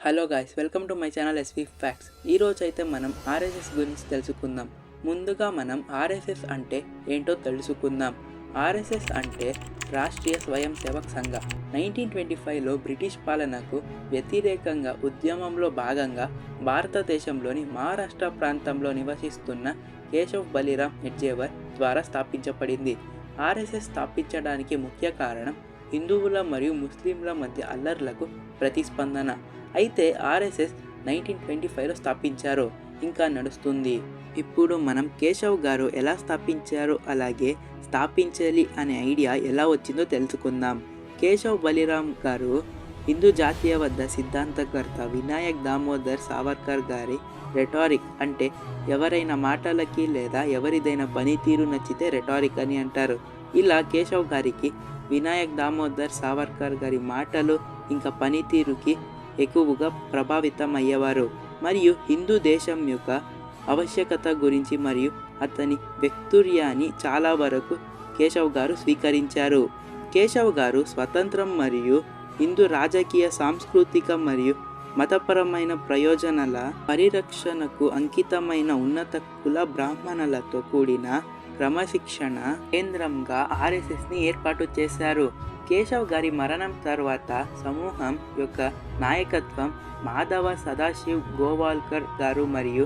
Hello guys, welcome to my channel SV facts. ఈరోజు అయితే మనం ఆర్ఎస్ఎస్ గురించి తెలుసుకుందాం. ముందుగా మనం ఆర్ఎస్ఎస్ అంటే ఏంటో తెలుసుకుందాం. ఆర్ఎస్ఎస్ అంటే రాష్ట్రీయ స్వయం సేవక్ సంఘ. 1925లో బ్రిటిష్ పాలనకు వ్యతిరేకంగా ఉద్యమంలో భాగంగా భారతదేశంలోని మహారాష్ట్ర ప్రాంతంలో నివసిస్తున్న కేశవ్ బలిరామ్ హెడ్జేవర్ ద్వారా స్థాపించబడింది. ఆర్ఎస్ఎస్ స్థాపించడానికి ముఖ్య కారణం హిందువుల మరియు ముస్లింల మధ్య అల్లర్లకు ప్రతిస్పందన. అయితే ఆర్ఎస్ఎస్ 1925లో స్థాపించారు, ఇంకా నడుస్తుంది. ఇప్పుడు మనం కేశవ్ గారు ఎలా స్థాపించారో అలాగే స్థాపించాలి అనే ఐడియా ఎలా వచ్చిందో తెలుసుకుందాం. కేశవ్ బలిరామ్ గారు హిందూ జాతీయవాద సిద్ధాంతకర్త వినాయక్ దామోదర్ సావర్కర్ గారి రెటారిక్ అంటే ఎవరైనా మాటలకి లేదా ఎవరిదైనా పనితీరు నచ్చితే రెటారిక్ అని అంటారు. ఇలా కేశవ్ గారికి వినాయక్ దామోదర్ సావర్కర్ గారి మాటలు ఇంకా పనితీరుకి ఎక్కువగా ప్రభావితం అయ్యేవారు. మరియు హిందూ దేశం యొక్క ఆవశ్యకత గురించి మరియు అతని వ్యక్తుర్యాన్ని చాలా వరకు కేశవ్ గారు స్వీకరించారు. కేశవ్ గారు స్వతంత్రం మరియు హిందూ రాజకీయ సాంస్కృతిక మరియు మతపరమైన ప్రయోజనాల పరిరక్షణకు అంకితమైన ఉన్నత కుల బ్రాహ్మణులతో కూడిన క్రమశిక్షణ కేంద్రంగా ఆర్ఎస్ఎస్ని ఏర్పాటు చేశారు. కేశవ్ గారి మరణం తర్వాత సమూహం యొక్క నాయకత్వం మాధవ సదాశివ్ గోవాల్కర్ గారు మరియు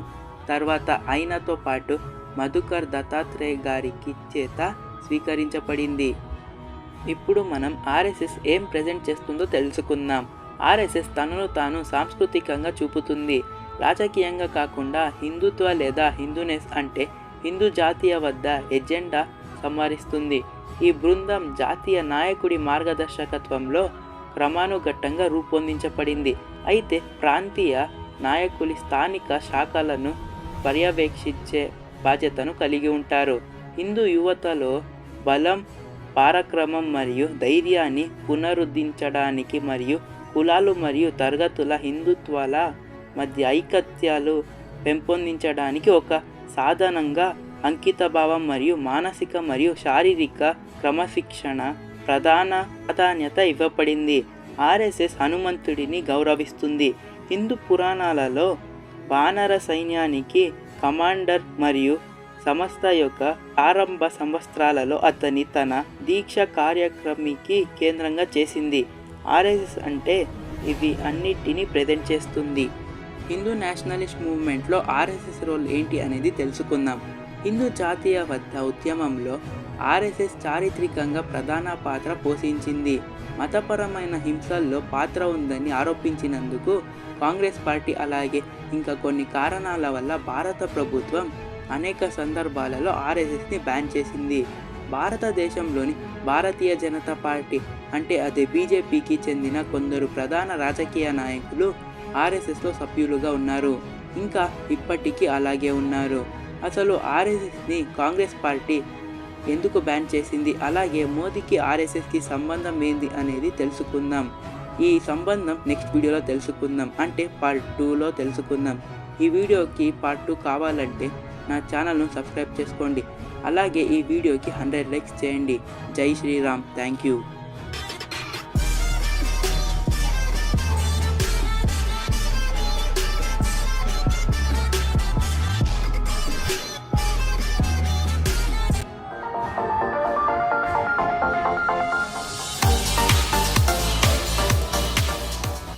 తర్వాత ఆయనతో పాటు మధుకర్ దత్తాత్రేయ గారికి చేత స్వీకరించబడింది. ఇప్పుడు మనం ఆర్ఎస్ఎస్ ఏం ప్రజెంట్ చేస్తుందో తెలుసుకుందాం. ఆర్ఎస్ఎస్ తనను తాను సాంస్కృతికంగా చూపుతుంది. రాజకీయంగా కాకుండా హిందుత్వ లేదా హిందూనెస్ అంటే హిందూ జాతీయవాద ఎజెండా సంవరిస్తుంది. ఈ బృందం జాతీయ నాయకుడి మార్గదర్శకత్వంలో క్రమానుగతంగా రూపొందించబడింది. అయితే ప్రాంతీయ నాయకులు స్థానిక శాఖలను పర్యవేక్షించే బాధ్యతను కలిగి ఉంటారు. హిందూ యువతలో బలం, పరాక్రమం మరియు ధైర్యాన్ని పునరుద్ధరించడానికి మరియు కులాలు మరియు తరగతుల హిందుత్వాల మధ్య ఐకత్యాలు పెంపొందించడానికి ఒక సాధనంగా అంకితభావం మరియు మానసిక మరియు శారీరక క్రమశిక్షణ ప్రధాన ప్రాధాన్యత ఇవ్వబడింది. ఆర్ఎస్ఎస్ హనుమంతుడిని గౌరవిస్తుంది. హిందూ పురాణాలలో వానర సైన్యానికి కమాండర్ మరియు సంస్థ యొక్క ప్రారంభ సంవత్సరాలలో అతని తన దీక్ష కార్యక్రమానికి కేంద్రంగా చేసింది. ఆర్ఎస్ఎస్ అంటే ఇవి అన్నిటినీ ప్రజెంట్ చేస్తుంది. హిందూ నేషనలిస్ట్ మూవ్మెంట్లో ఆర్ఎస్ఎస్ రోల్ ఏంటి అనేది తెలుసుకుందాం. హిందూ జాతీయవాద ఉద్యమంలో ఆర్ఎస్ఎస్ చారిత్రకంగా ప్రధాన పాత్ర పోషించింది. మతపరమైన హింసల్లో పాత్ర ఉందని ఆరోపించినందుకు కాంగ్రెస్ పార్టీ అలాగే ఇంకా కొన్ని కారణాల వల్ల భారత ప్రభుత్వం అనేక సందర్భాలలో ఆర్ఎస్ఎస్ని బ్యాన్ చేసింది. భారతదేశంలోని భారతీయ జనతా పార్టీ అంటే అదే బీజేపీకి చెందిన కొందరు ప్రధాన రాజకీయ నాయకులు ఆర్ఎస్ఎస్లో సభ్యులుగా ఉన్నారు, ఇంకా ఇప్పటికీ అలాగే ఉన్నారు. అసలు ఆర్ఎస్ఎస్ని కాంగ్రెస్ పార్టీ ఎందుకు బ్యాన్ చేసింది, అలాగే మోదీకి ఆర్ఎస్ఎస్కి సంబంధం ఏంది అనేది తెలుసుకుందాం. ఈ సంబంధం నెక్స్ట్ వీడియోలో తెలుసుకుందాం, అంటే పార్ట్ 2లో తెలుసుకుందాం. ఈ వీడియోకి పార్ట్ 2 కావాలంటే నా ఛానల్ను సబ్స్క్రైబ్ చేసుకోండి. అలాగే ఈ వీడియోకి 100 లైక్స్ చేయండి. జై శ్రీరామ్. Thank you.